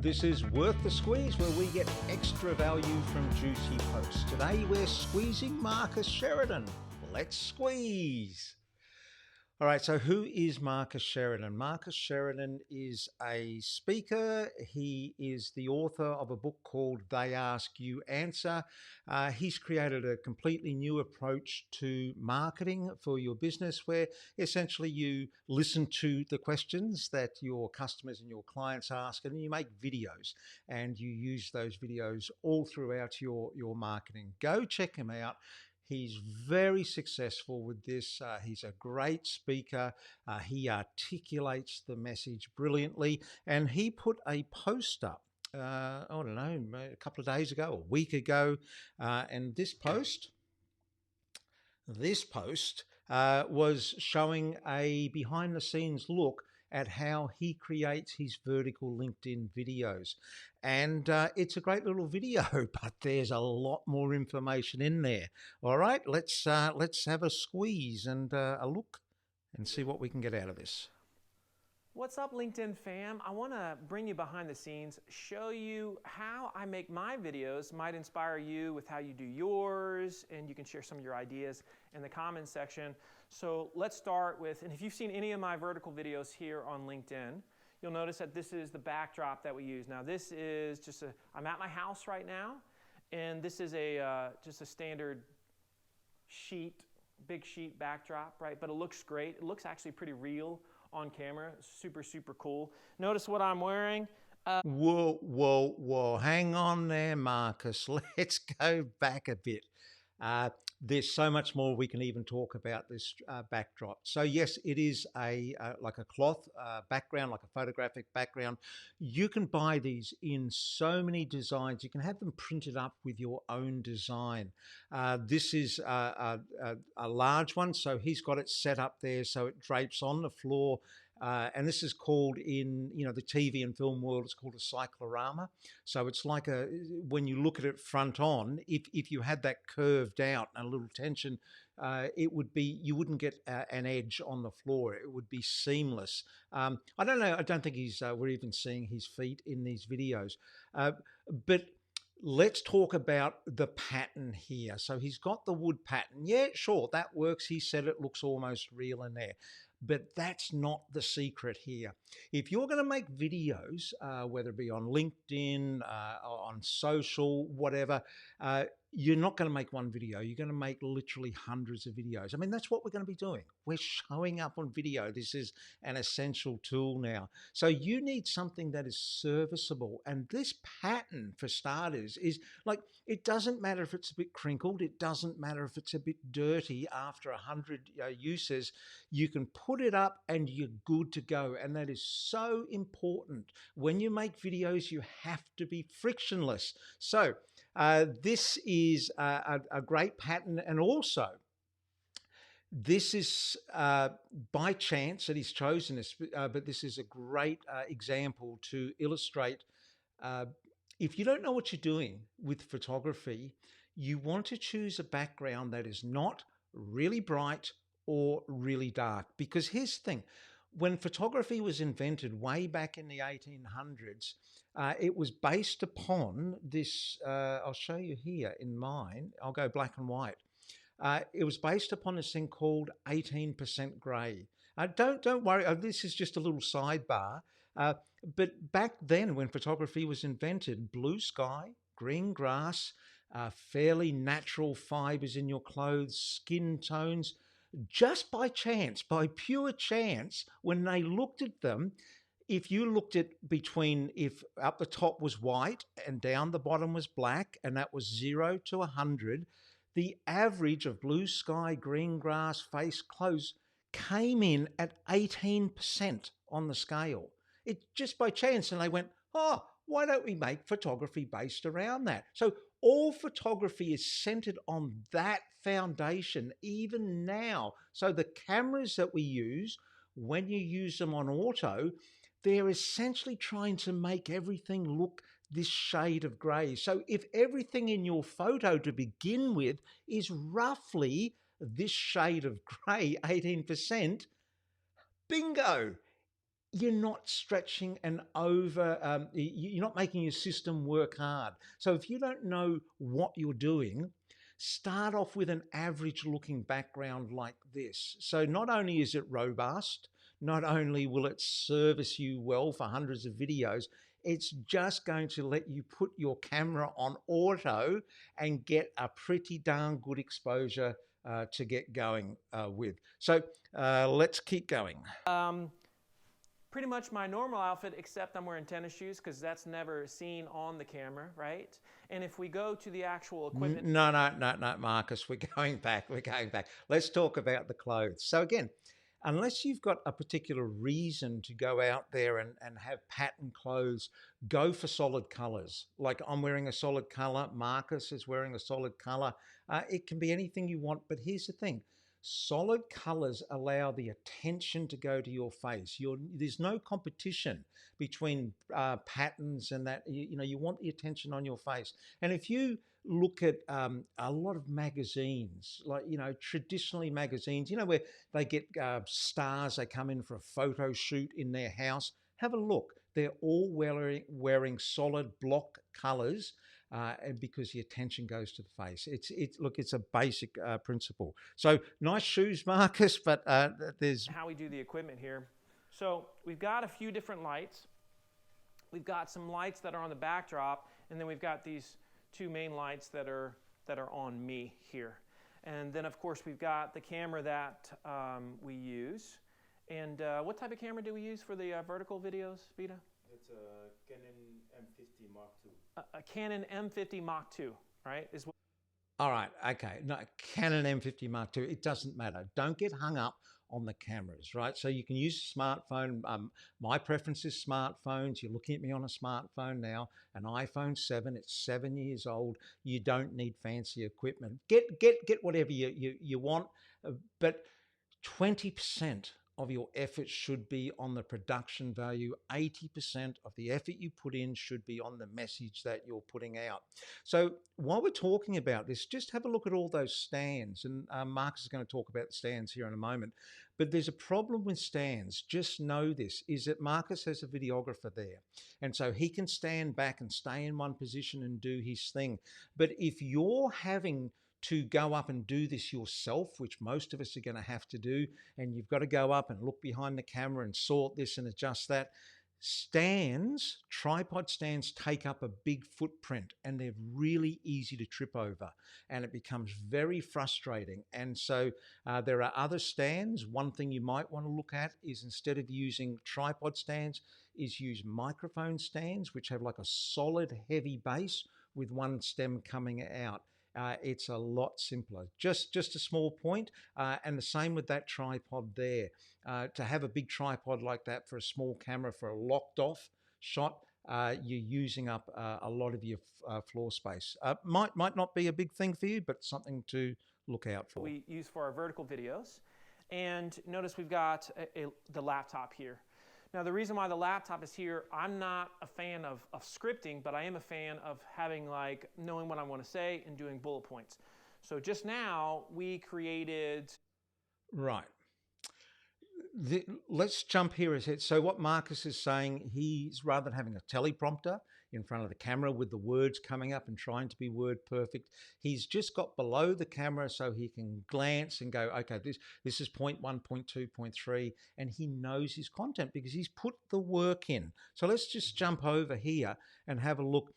This is Worth the Squeeze, where we get extra value from juicy posts. Today we're squeezing Marcus Sheridan. Let's squeeze. All right, so who is Marcus Sheridan? Marcus Sheridan is a speaker. He is the author of a book called They Ask You Answer. He's created a completely new approach to marketing for your business, where essentially you listen to the questions that your customers and your clients ask, and you make videos, and you use those videos all throughout your marketing. Go check him out. He's very successful with this. He's a great speaker. He articulates the message brilliantly. And he put a post up, I don't know, a couple of days ago, a week ago. And this post was showing a behind the scenes look at how he creates his vertical LinkedIn videos. And it's a great little video, but there's a lot more information in there. All right, let's have a squeeze and a look and see what we can get out of this. What's up, LinkedIn fam? I want to bring you behind the scenes, show you how I make my videos, might inspire you with how you do yours, and you can share some of your ideas in the comments section. So let's start with, and if you've seen any of my vertical videos here on LinkedIn, you'll notice that this is the backdrop that we use. Now this is just I'm at my house right now, and this is just a standard sheet, big sheet backdrop, right? But it looks great. It looks actually pretty real on camera. Super, super cool. Notice what I'm wearing. Whoa. Hang on there, Marcus. Let's go back a bit. There's so much more we can even talk about this backdrop. So yes, it is like a cloth background, like a photographic background. You can buy these in so many designs. You can have them printed up with your own design. This is a large one, so he's got it set up there so it drapes on the floor. And this is called, in the TV and film world, it's called a cyclorama. So it's like when you look at it front on, if you had that curved out and a little tension, it would be, you wouldn't get an edge on the floor. It would be seamless. I don't know. I don't think we're even seeing his feet in these videos. But let's talk about the pattern here. So he's got the wood pattern. Yeah, sure, that works. He said it looks almost real in there. But that's not the secret here. If you're going to make videos, whether it be on LinkedIn, on social, whatever, you're not going to make one video. You're going to make literally hundreds of videos. I mean, that's what we're going to be doing. We're showing up on video. This is an essential tool now. So you need something that is serviceable. And this pattern, for starters, is like, it doesn't matter if it's a bit crinkled. It doesn't matter if it's a bit dirty after 100 uses. You can put it up and you're good to go. And that is so important. When you make videos, you have to be frictionless. So this is a great pattern. And also, this is by chance that he's chosen this, but this is a great example to illustrate. If you don't know what you're doing with photography, you want to choose a background that is not really bright or really dark. Because here's the thing, when photography was invented way back in the 1800s, it was based upon this, I'll show you here in mine, I'll go black and white. It was based upon this thing called 18% grey. Don't worry, this is just a little sidebar. But back then, when photography was invented, blue sky, green grass, fairly natural fibers in your clothes, skin tones, just by chance, by pure chance, when they looked at them, if you looked at if up the top was white and down the bottom was black, and that was 0 to 100, the average of blue sky, green grass, face, clothes came in at 18% on the scale. It just by chance, and they went, oh, why don't we make photography based around that? So all photography is centered on that foundation, even now. So the cameras that we use, when you use them on auto, they're essentially trying to make everything look this shade of grey. So if everything in your photo to begin with is roughly this shade of grey, 18%, bingo, you're not stretching and over, you're not making your system work hard. So if you don't know what you're doing, start off with an average looking background like this. So not only is it robust, not only will it service you well for hundreds of videos, it's just going to let you put your camera on auto and get a pretty darn good exposure to get going with. So let's keep going. Pretty much my normal outfit, except I'm wearing tennis shoes because that's never seen on the camera, right? And if we go to the actual equipment. No, Marcus, we're going back. We're going back. Let's talk about the clothes. So again, unless you've got a particular reason to go out there and have pattern clothes, go for solid colors. Like I'm wearing a solid color. Marcus is wearing a solid color. It can be anything you want, but here's the thing. Solid colors allow the attention to go to your face. There's no competition between patterns and that. You want the attention on your face. And if you look at a lot of magazines, like traditionally magazines, where they get stars, they come in for a photo shoot in their house. Have a look. They're all wearing solid block colors and because the attention goes to the face. It's a basic principle. So nice shoes, Marcus, but there's How we do the equipment here. So we've got a few different lights. We've got some lights that are on the backdrop, and then we've got these two main lights that are on me here. And then of course we've got the camera that we use. And what type of camera do we use for the vertical videos, Vita? It's a Canon M50 Mark II. A Canon M50 Mark II, right? All right, okay. No, Canon M50 Mark II, it doesn't matter. Don't get hung up on the cameras, right? So you can use a smartphone. My preference is smartphones. You're looking at me on a smartphone now, an iPhone 7. It's 7 years old. You don't need fancy equipment. Get whatever you want, but 20% of your effort should be on the production value. 80% of the effort you put in should be on the message that you're putting out. So while we're talking about this, just have a look at all those stands. And Marcus is going to talk about the stands here in a moment. But there's a problem with stands. Just know this, is that Marcus has a videographer there. And so he can stand back and stay in one position and do his thing. But if you're having to go up and do this yourself, which most of us are going to have to do, and you've got to go up and look behind the camera and sort this and adjust that. Tripod stands take up a big footprint and they're really easy to trip over and it becomes very frustrating. And so there are other stands. One thing you might want to look at is instead of using tripod stands, is use microphone stands, which have like a solid heavy base with one stem coming out. It's a lot simpler. Just a small point, and the same with that tripod there. To have a big tripod like that for a small camera for a locked off shot, you're using up a lot of your floor space. Might not be a big thing for you, but something to look out for. We use for our vertical videos, and notice we've got the laptop here. Now, the reason why the laptop is here, I'm not a fan of scripting, but I am a fan of having knowing what I want to say and doing bullet points. So just now we created. Right. Let's jump here ahead. So what Marcus is saying, he's rather than having a teleprompter in front of the camera with the words coming up and trying to be word perfect, he's just got below the camera so he can glance and go, okay, this is point 1, point 2, point 3, and he knows his content because he's put the work in. So let's just jump over here and have a look.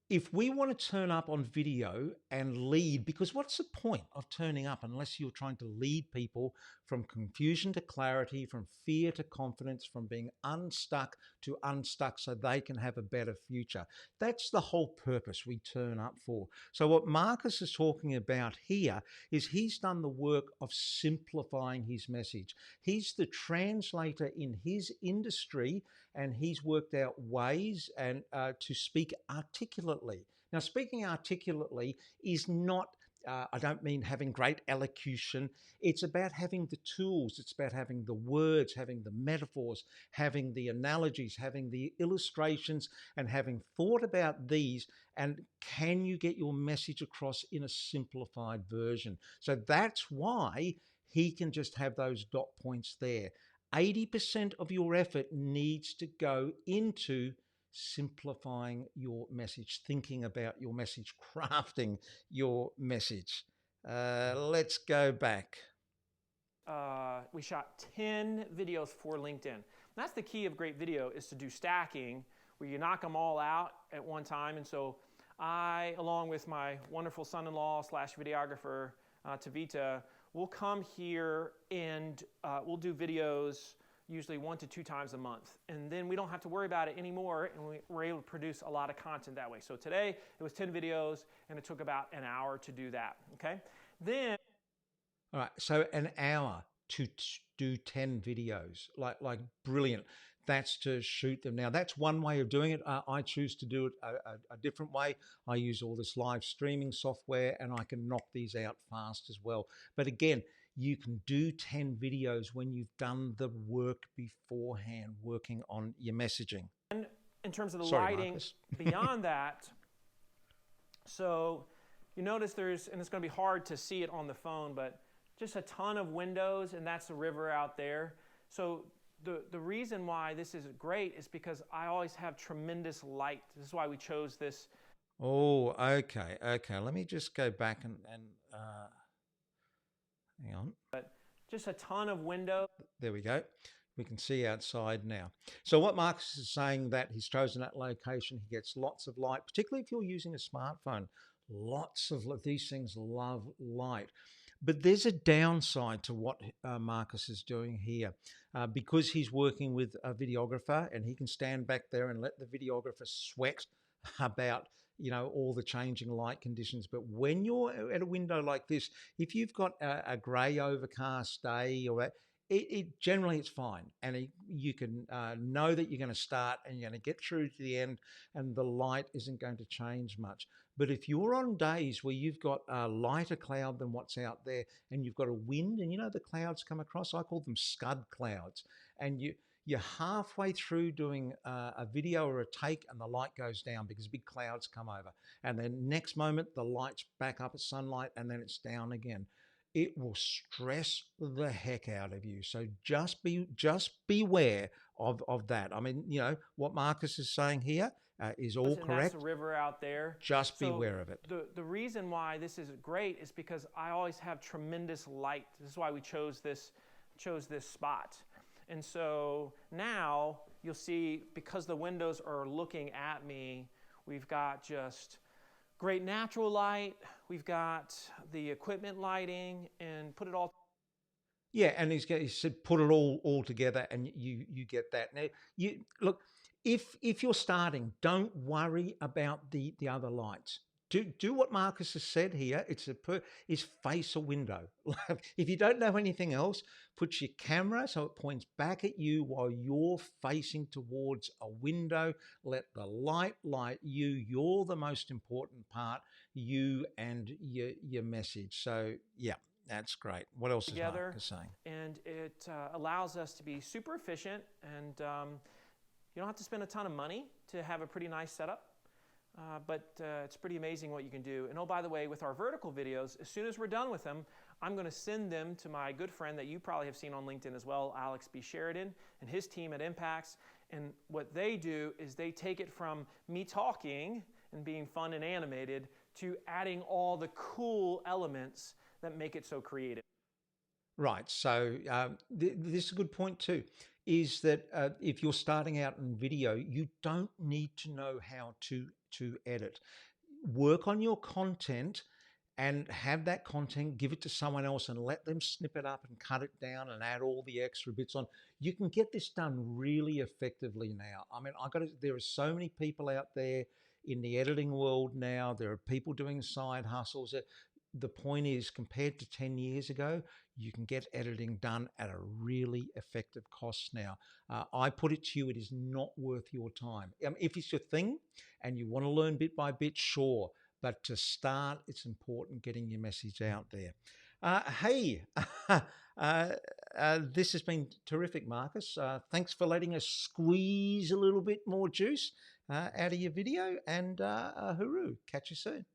If we want to turn up on video and lead, because what's the point of turning up unless you're trying to lead people from confusion to clarity, from fear to confidence, from being unstuck to unstuck so they can have a better future? That's the whole purpose we turn up for. So what Marcus is talking about here is he's done the work of simplifying his message. He's the translator in his industry, and he's worked out ways and to speak articulately. Now, speaking articulately is not, I don't mean having great elocution. It's about having the tools. It's about having the words, having the metaphors, having the analogies, having the illustrations, and having thought about these. And can you get your message across in a simplified version? So that's why he can just have those dot points there. 80% of your effort needs to go into simplifying your message, thinking about your message, crafting your message. Let's go back. We shot 10 videos for LinkedIn. And that's the key of great video, is to do stacking where you knock them all out at one time. And so I, along with my wonderful son-in-law slash videographer, Tavita, will come here and we'll do videos usually 1 to 2 times a month. And then we don't have to worry about it anymore, and we're able to produce a lot of content that way. So today it was 10 videos and it took about an hour to do that, okay? Then all right, so an hour to do 10 videos, like brilliant. That's to shoot them. Now, that's one way of doing it. I choose to do it a different way. I use all this live streaming software, and I can knock these out fast as well. But again, you can do 10 videos when you've done the work beforehand, working on your messaging. in terms of the Sorry, lighting, Marcus. beyond that, so you notice there's, and it's going to be hard to see it on the phone, but just a ton of windows, and that's the river out there. So the reason why this is great is because I always have tremendous light. This is why we chose this. Oh, okay. Let me just go back and hang on. But just a ton of windows. There we go. We can see outside now. So what Marcus is saying, that he's chosen that location, he gets lots of light, particularly if you're using a smartphone. Lots of these things love light. But there's a downside to what Marcus is doing here, because he's working with a videographer, and he can stand back there and let the videographer sweat about, you know, all the changing light conditions. But when you're at a window like this, if you've got a grey overcast day, or it generally it's fine, and you can know that you're going to start and you're going to get through to the end, and the light isn't going to change much. But if you're on days where you've got a lighter cloud than what's out there, and you've got a wind, and you know the clouds come across, I call them scud clouds, and you're halfway through doing a video or a take, and the light goes down because big clouds come over, and then next moment the light's back up at sunlight, and then it's down again. It will stress the heck out of you. So just beware of that. I mean, you know, what Marcus is saying here is all correct. That's the river out there. Just beware of it. The reason why this is great is because I always have tremendous light. This is why we chose this spot. And so now you'll see, because the windows are looking at me, we've got just great natural light. We've got the equipment lighting, and put it all. Yeah, and he said put it all together, and you get that. Now, you look, if you're starting, don't worry about the other lights. Do what Marcus has said here. Is face a window. If you don't know anything else, put your camera so it points back at you while you're facing towards a window. Let the light light you. You're the most important part, you and your message. So yeah, that's great. What else is Marcus saying? And it allows us to be super efficient, and you don't have to spend a ton of money to have a pretty nice setup. But it's pretty amazing what you can do. And oh, by the way, with our vertical videos, as soon as we're done with them, I'm going to send them to my good friend that you probably have seen on LinkedIn as well, Marcus Sheridan, and his team at Impacts. And what they do is they take it from me talking and being fun and animated to adding all the cool elements that make it so creative. Right. So this is a good point too, is that if you're starting out in video, you don't need to know how to edit. Work on your content and have that content, give it to someone else and let them snip it up and cut it down and add all the extra bits on. You can get this done really effectively now. I mean, there are so many people out there in the editing world now. There are people doing side hustles. The point is, compared to 10 years ago, you can get editing done at a really effective cost now. I put it to you, it is not worth your time. If it's your thing and you want to learn bit by bit, sure. But to start, it's important getting your message out there. Hey, this has been terrific, Marcus. Thanks for letting us squeeze a little bit more juice out of your video. And hooroo, catch you soon.